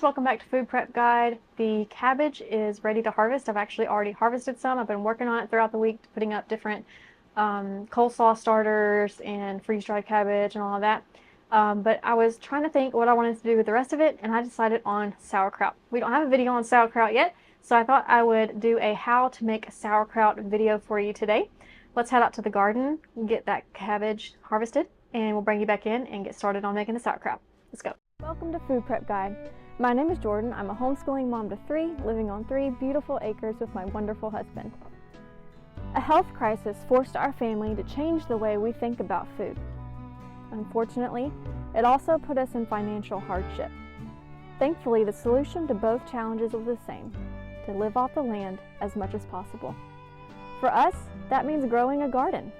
welcome back to Food Prep Guide. The cabbage is ready to harvest. I've actually already harvested some. I've been working on it throughout the week, putting up different coleslaw starters and freeze-dried cabbage and all of that. But I was trying to think what I wanted to do with the rest of it, and I decided on sauerkraut. We don't have a video on sauerkraut yet, so I thought I would do a how to make sauerkraut video for you today. Let's head out to the garden and get that cabbage harvested, and we'll bring you back in and get started on making the sauerkraut. Let's go. Welcome to Food Prep Guide. My name is Jordan. I'm a homeschooling mom to 3, living on 3 beautiful acres with my wonderful husband. A health crisis forced our family to change the way we think about food. Unfortunately, it also put us in financial hardship. Thankfully, the solution to both challenges was the same: to live off the land as much as possible. For us, that means growing a garden,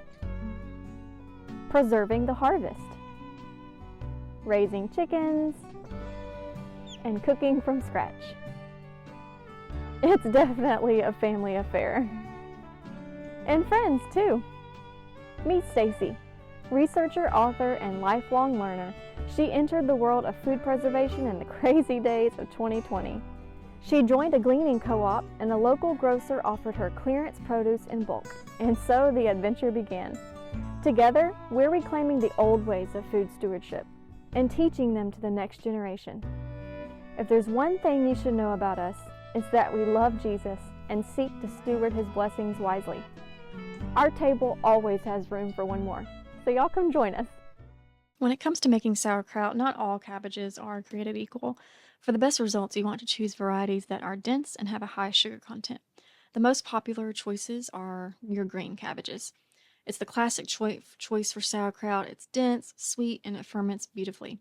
preserving the harvest, raising chickens, and cooking from scratch. It's definitely a family affair. And friends, too. Meet Stacy, researcher, author, and lifelong learner. She entered the world of food preservation in the crazy days of 2020. She joined a gleaning co-op, and a local grocer offered her clearance produce in bulk, and so the adventure began. Together, we're reclaiming the old ways of food stewardship and teaching them to the next generation. If there's one thing you should know about us, it's that we love Jesus and seek to steward his blessings wisely. Our table always has room for one more, so y'all come join us. When it comes to making sauerkraut, not all cabbages are created equal. For the best results, you want to choose varieties that are dense and have a high sugar content. The most popular choices are your green cabbages. It's the classic choice for sauerkraut. It's dense, sweet, and it ferments beautifully.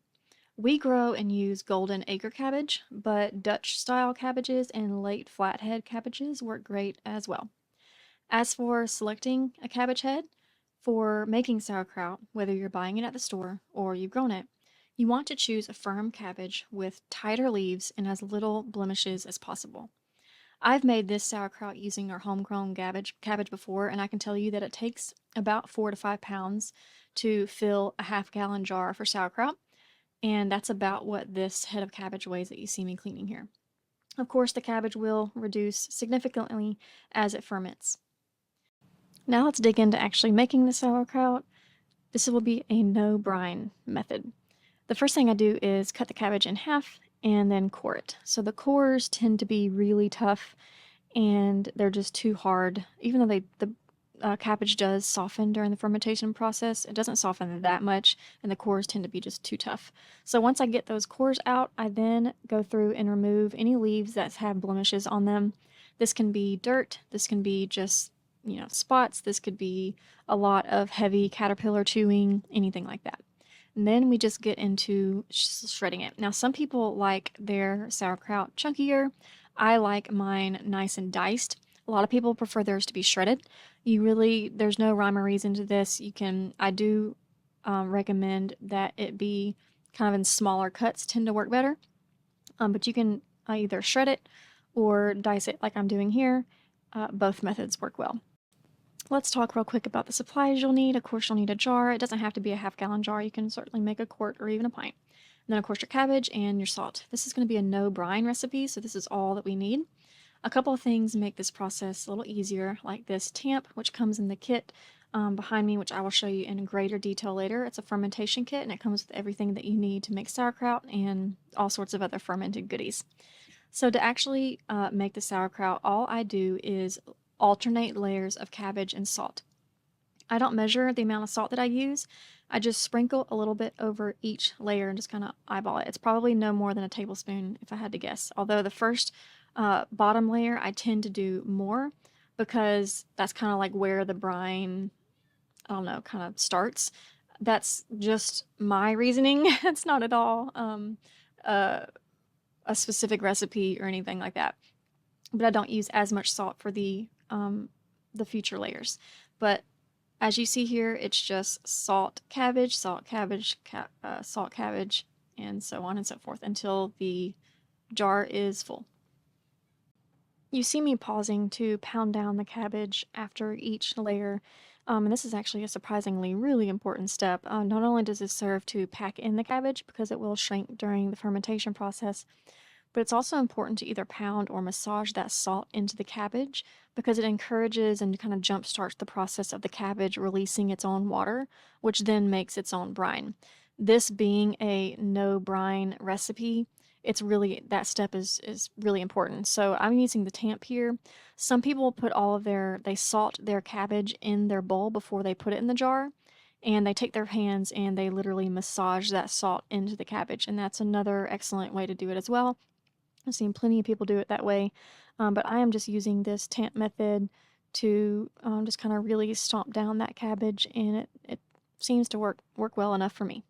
We grow and use golden acre cabbage, but Dutch-style cabbages and late flathead cabbages work great as well. As for selecting a cabbage head, for making sauerkraut, whether you're buying it at the store or you've grown it, you want to choose a firm cabbage with tighter leaves and as little blemishes as possible. I've made this sauerkraut using our homegrown cabbage before, and I can tell you that it takes about 4 to 5 pounds to fill a half-gallon jar for sauerkraut, and that's about what this head of cabbage weighs that you see me cleaning here. Of course, the cabbage will reduce significantly as it ferments. Now let's dig into actually making the sauerkraut. This will be a no brine method. The first thing I do is cut the cabbage in half and then core it. So the cores tend to be really tough and they're just too hard. Even though the cabbage does soften during the fermentation process, it doesn't soften that much, and the cores tend to be just too tough. So once I get those cores out, I then go through and remove any leaves that have blemishes on them. This can be dirt, this can be just, spots, this could be a lot of heavy caterpillar chewing, anything like that. And then we just get into shredding it. Now, some people like their sauerkraut chunkier. I like mine nice and diced. A lot of people prefer theirs to be shredded. There's no rhyme or reason to this. I do recommend that it be kind of in smaller cuts, tend to work better. But you can either shred it or dice it like I'm doing here. Both methods work well. Let's talk real quick about the supplies you'll need. Of course, you'll need a jar. It doesn't have to be a half-gallon jar. You can certainly make a quart or even a pint. And then, of course, your cabbage and your salt. This is going to be a no brine recipe, so this is all that we need. A couple of things make this process a little easier, like this tamp, which comes in the kit behind me, which I will show you in greater detail later. It's a fermentation kit, and it comes with everything that you need to make sauerkraut and all sorts of other fermented goodies. So to actually make the sauerkraut, all I do is alternate layers of cabbage and salt. I don't measure the amount of salt that I use. I just sprinkle a little bit over each layer and just kind of eyeball it. It's probably no more than a tablespoon if I had to guess. Although the first bottom layer I tend to do more because that's kind of like where the brine, kind of starts. That's just my reasoning. It's not at all a specific recipe or anything like that. But I don't use as much salt for the future layers. But as you see here, it's just salt cabbage, salt cabbage, salt cabbage, and so on and so forth until the jar is full. You see me pausing to pound down the cabbage after each layer, and this is actually a surprisingly really important step. Not only does this serve to pack in the cabbage because it will shrink during the fermentation process, But it's also important to either pound or massage that salt into the cabbage because it encourages and kind of jumpstarts the process of the cabbage releasing its own water, which then makes its own brine. This being a no brine recipe, it's really, that step is really important. So I'm using the tamp here. Some people put they salt their cabbage in their bowl before they put it in the jar, and they take their hands and they literally massage that salt into the cabbage, and that's another excellent way to do it as well. I've seen plenty of people do it that way, but I am just using this tamp method to just kind of really stomp down that cabbage, and it seems to work well enough for me.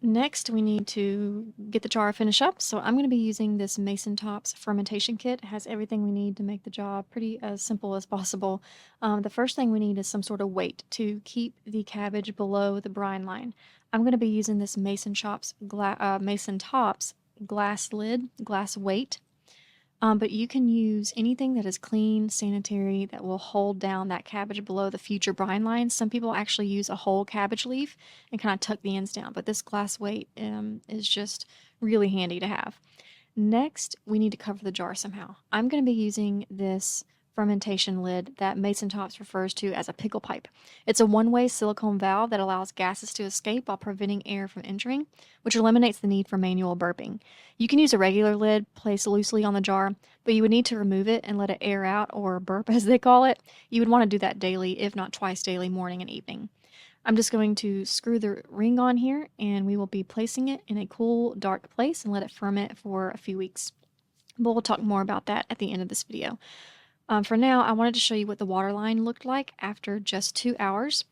Next, we need to get the jar finished up. So I'm going to be using this Mason Tops fermentation kit. It has everything we need to make the job pretty as simple as possible. The first thing we need is some sort of weight to keep the cabbage below the brine line. I'm going to be using this Mason Tops glass lid, glass weight. But you can use anything that is clean, sanitary, that will hold down that cabbage below the future brine line. Some people actually use a whole cabbage leaf and kind of tuck the ends down, but this glass weight is just really handy to have. Next, we need to cover the jar somehow. I'm going to be using this fermentation lid that Mason Tops refers to as a pickle pipe. It's a one-way silicone valve that allows gases to escape while preventing air from entering, which eliminates the need for manual burping. You can use a regular lid placed loosely on the jar, but you would need to remove it and let it air out, or burp as they call it. You would want to do that daily, if not twice daily, morning and evening. I'm just going to screw the ring on here, and we will be placing it in a cool, dark place and let it ferment for a few weeks. But we'll talk more about that at the end of this video. For now, I wanted to show you what the water line looked like after just 2 hours.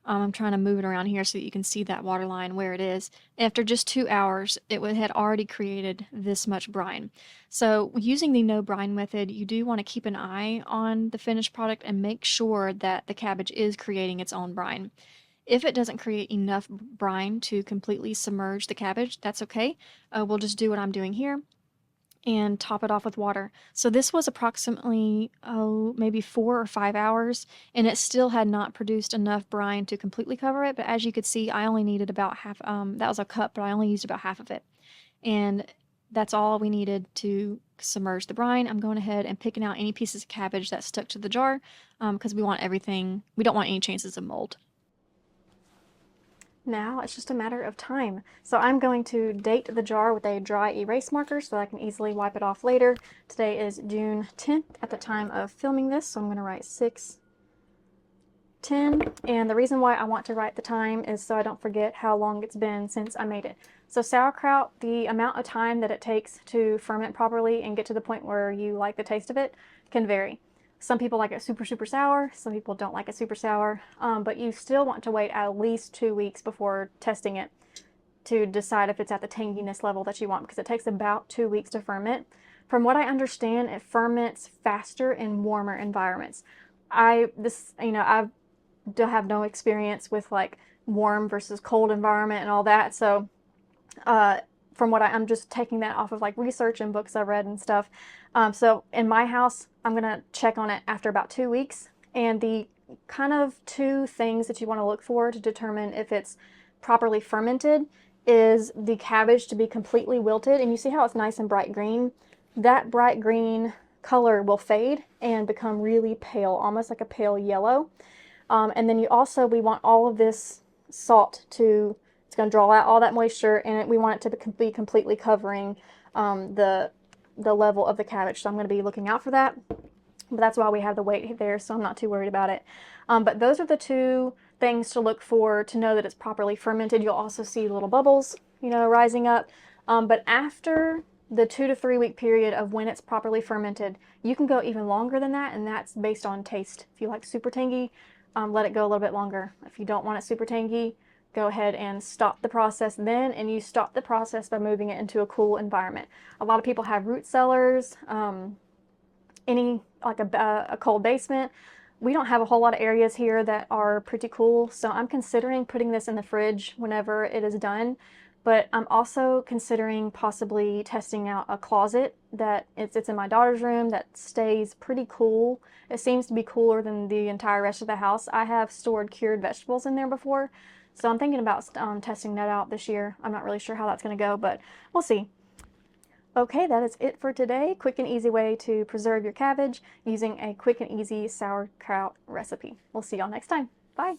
I'm trying to move it around here so that you can see that water line where it is. After just 2 hours, it had already created this much brine. So using the no brine method, you do want to keep an eye on the finished product and make sure that the cabbage is creating its own brine. If it doesn't create enough brine to completely submerge the cabbage, that's okay. We'll just do what I'm doing here and top it off with water. So this was approximately, maybe 4 or 5 hours, and it still had not produced enough brine to completely cover it. But as you could see, I only needed about half, that was a cup, but I only used about half of it. And that's all we needed to submerge the brine. I'm going ahead and picking out any pieces of cabbage that stuck to the jar because we don't want any chances of mold. Now it's just a matter of time. So I'm going to date the jar with a dry erase marker so that I can easily wipe it off later. Today is June 10th at the time of filming this, so I'm going to write 6/10. And the reason why I want to write the time is so I don't forget how long it's been since I made it. So sauerkraut, the amount of time that it takes to ferment properly and get to the point where you like the taste of it can vary. Some people like it super, super sour. Some people don't like it super sour. But you still want to wait at least 2 weeks before testing it to decide if it's at the tanginess level that you want, because it takes about 2 weeks to ferment. From what I understand, it ferments faster in warmer environments. I have no experience with like warm versus cold environment and all that. So from what I'm just taking that off of like research and books I've read and stuff. So in my house, I'm gonna check on it after about 2 weeks, and the kind of two things that you want to look for to determine if it's properly fermented is the cabbage to be completely wilted. And you see how it's nice and bright green? That bright green color will fade and become really pale, almost like a pale yellow. And then we want all of this salt to, it's going to draw out all that moisture, and we want it to be completely covering the level of the cabbage. So I'm going to be looking out for that. But that's why we have the weight there, so I'm not too worried about it. But those are the two things to look for to know that it's properly fermented. You'll also see little bubbles, you know, rising up. But after the 2 to 3 week period of when it's properly fermented, you can go even longer than that, and that's based on taste. If you like super tangy, let it go a little bit longer. If you don't want it super tangy, go ahead and stop the process then, and you stop the process by moving it into a cool environment. A lot of people have root cellars, like a cold basement. We don't have a whole lot of areas here that are pretty cool, so I'm considering putting this in the fridge whenever it is done. But I'm also considering possibly testing out a closet that it's in my daughter's room that stays pretty cool. It seems to be cooler than the entire rest of the house. I have stored cured vegetables in there before, so I'm thinking about testing that out this year. I'm not really sure how that's going to go, but we'll see. Okay, that is it for today. Quick and easy way to preserve your cabbage using a quick and easy sauerkraut recipe. We'll see y'all next time. Bye.